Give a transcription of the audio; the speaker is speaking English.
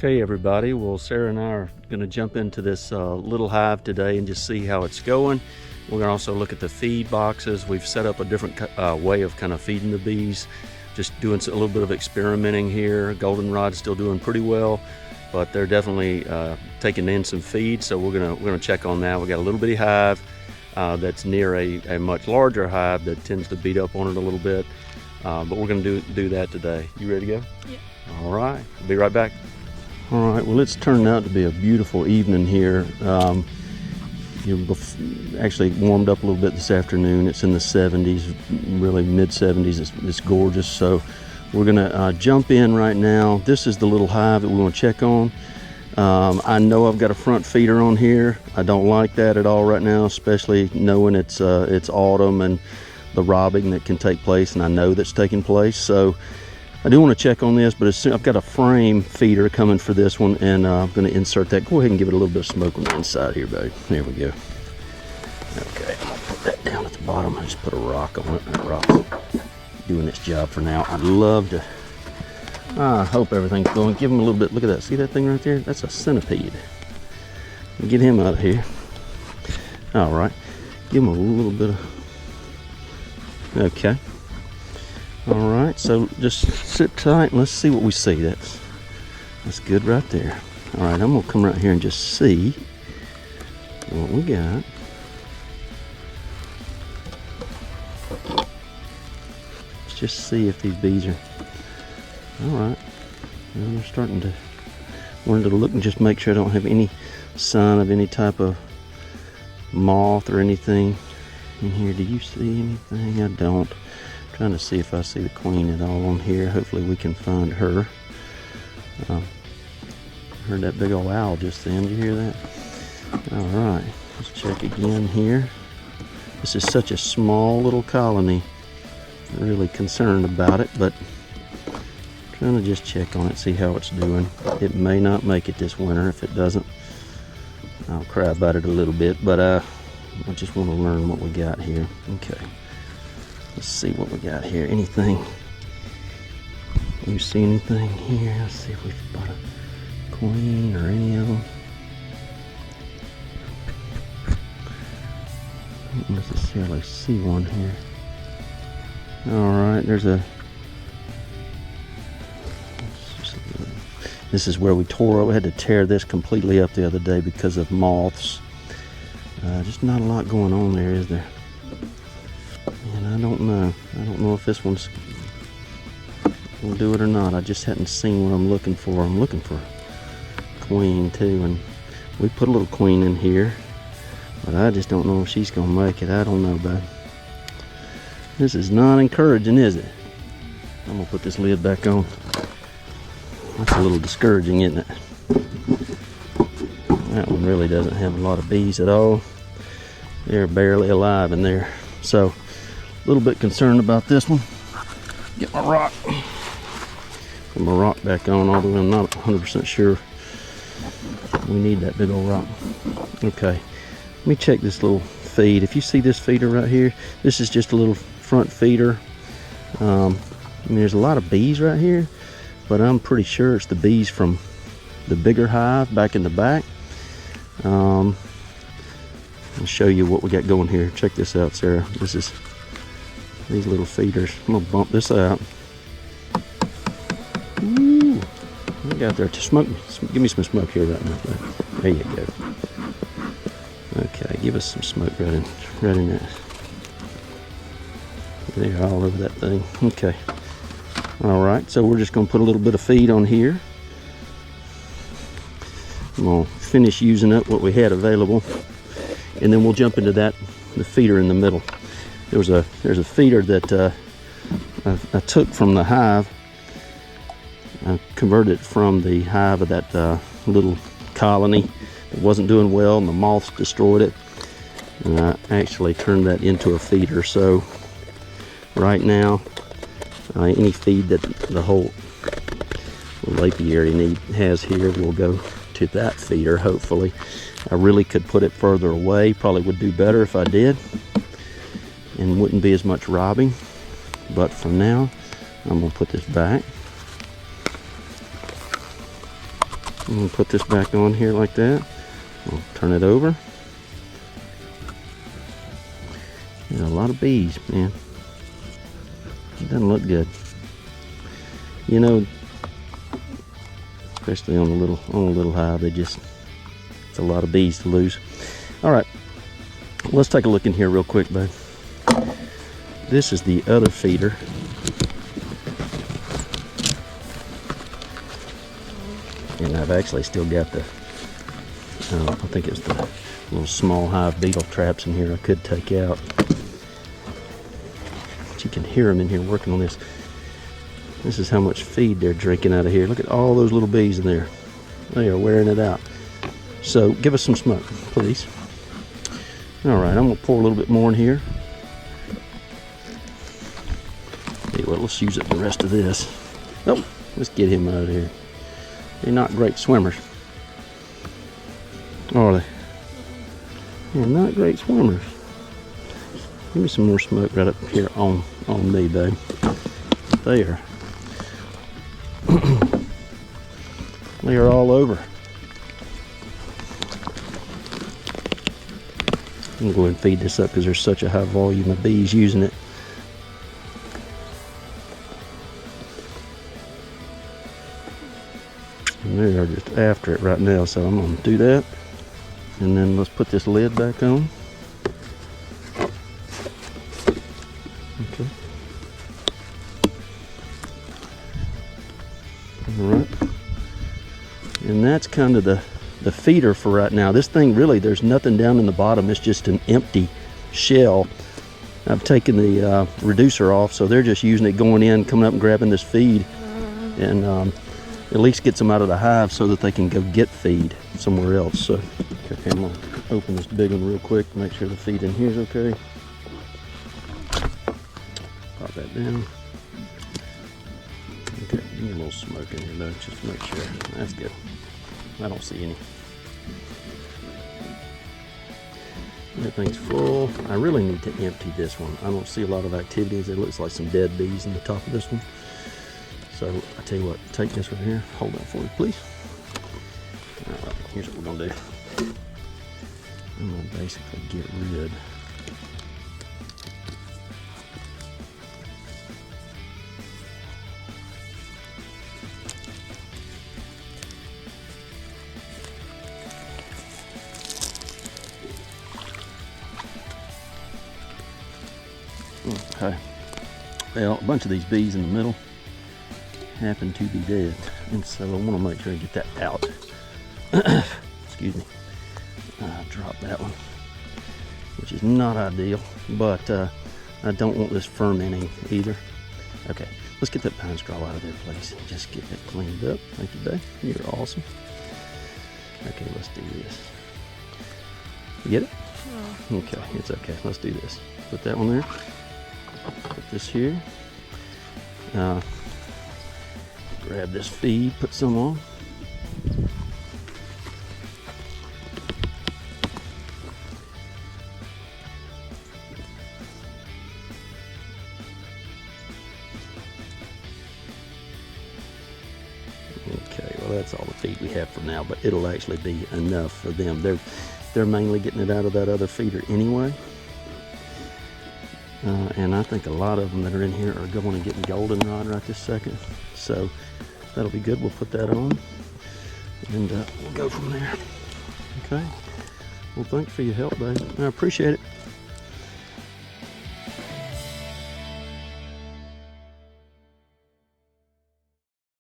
Okay everybody, well Sarah and I are going to jump into this little hive today and just see how it's going. We're going to also look at the feed boxes. We've set up a different way of kind of feeding the bees, just doing a little bit of experimenting here. Goldenrod's still doing pretty well, but they're definitely taking in some feed, so we're gonna check on that. We got a little bitty hive that's near a much larger hive that tends to beat up on it a little bit, but we're going to do that today. You ready to go? Yeah. All right, we'll be right back. All right, well, it's turned out to be a beautiful evening here. Actually warmed up a little bit this afternoon. It's in the 70s, really mid 70s. It's gorgeous. So we're gonna jump in right now. This is the little hive that we want to check on. I know I've got a front feeder on here. I don't like that at all right now, especially knowing it's autumn and the robbing that can take place, and I know that's taking place. So I do want to check on this, but I've got a frame feeder coming for this one, and I'm going to insert that. Go ahead and give it a little bit of smoke on the inside here, babe. There we go. Okay, I'm going to put that down at the bottom. I just put a rock on it. That rock's doing its job for now. I'd love to. I hope everything's going. Give him a little bit. Look at that. See that thing right there? That's a centipede. Get him out of here. All right. Give him a little bit of. Okay. All right, so just sit tight and let's see what we see. That's good right there. All right, I'm gonna come right here and just see what we got. Let's just see if these bees are all right. Well, they're starting to. Wanted to look and just make sure I don't have any sign of any type of moth or anything in here. Do you see anything? I don't. Trying to see if I see the queen at all on here. Hopefully we can find her. Heard that big old owl just then. Did you hear that? All right, let's check again here. This is such a small little colony. I'm really concerned about it, but trying to just check on it, see how it's doing. It may not make it this winter. If it doesn't, I'll cry about it a little bit, but I just want to learn what we got here. Okay. Let's see what we got here. Anything? You see anything here? Let's see if we've got a queen or any of them. I don't necessarily see one here. Alright, there's a. This is where we had to tear this completely up the other day because of moths. Just not a lot going on there, is there? And I don't know if this one's will do it or not. I just hadn't seen what I'm looking for. I'm looking for queen too, and we put a little queen in here, but I just don't know if she's gonna make it. I don't know, bud. This is not encouraging, is it? I'm gonna put this lid back on. That's a little discouraging, isn't it? That one really doesn't have a lot of bees at all. They're barely alive in there. So a little bit concerned about this one. Get my rock. Put my rock back on, although I'm not 100% sure we need that big old rock. Okay, let me check this little feed. If you see this feeder right here, this is just a little front feeder. I mean, there's a lot of bees right here, but I'm pretty sure it's the bees from the bigger hive back in the back. I'll show you what we got going here. Check this out, Sarah. This is these little feeders. I'm gonna bump this out. Ooh, I got there to smoke. Give me some smoke here right now. There you go. Okay, give us some smoke right in that. They're all over that thing. Okay. All right, so we're just gonna put a little bit of feed on here. I'm gonna finish using up what we had available, and then we'll jump into the feeder in the middle. There's a feeder that I took from the hive. I converted it from the hive of that little colony. It wasn't doing well, and the moths destroyed it. And I actually turned that into a feeder. So right now, any feed that the whole apiary has here will go to that feeder, hopefully. I really could put it further away. Probably would do better if I did, and wouldn't be as much robbing. But for now, I'm gonna put this back. I'm gonna put this back on here like that. We'll turn it over. There's a lot of bees, man. It doesn't look good. You know, especially on the little hive, it's a lot of bees to lose. All right, let's take a look in here real quick, bud. This is the other feeder. And I've actually still got the, I think it's the little small hive beetle traps in here I could take out. But you can hear them in here working on this. This is how much feed they're drinking out of here. Look at all those little bees in there. They are wearing it out. So give us some smoke, please. All right, I'm gonna pour a little bit more in here. Hey, well, let's use up the rest of this. Oh, let's get him out of here. They're not great swimmers, are they? They're not great swimmers. Give me some more smoke right up here on me, babe. They are, they are all over. I'm gonna go ahead and feed this up because there's such a high volume of bees using it. And they are just after it right now, so I'm gonna do that. And then let's put this lid back on. Okay. All right. And that's kind of the feeder for right now. This thing really, there's nothing down in the bottom. It's just an empty shell. I've taken the reducer off, so they're just using it going in, coming up and grabbing this feed, and at least gets them out of the hive so that they can go get feed somewhere else. So, okay, I'm gonna open this big one real quick to make sure the feed in here is okay. Pop that down. Okay, give me a little smoke in here though, just to make sure. That's good. I don't see any. Everything's full. I really need to empty this one. I don't see a lot of activities. It looks like some dead bees in the top of this one. So I tell you what, take this right here. Hold that for me, please. All right, here's what we're gonna do. I'm gonna basically get rid. Okay. Well, a bunch of these bees in the middle happen to be dead, and so I want to make sure I get that out. Excuse me. Drop that one, which is not ideal, but I don't want this fermenting either. Okay, let's get that pine straw out of there, please. Just get that cleaned up. Thank you, babe. You're awesome. Okay, let's do this. You get it? No. Okay, it's okay. Let's do this. Put that one there. Put this here. Grab this feed, put some on. Okay, well that's all the feed we have for now, but it'll actually be enough for them. They're mainly getting it out of that other feeder anyway. And I think a lot of them that are in here are going and getting goldenrod right this second. So that'll be good. We'll put that on and we'll go from there. Okay. Well, thanks for your help, babe. I appreciate it.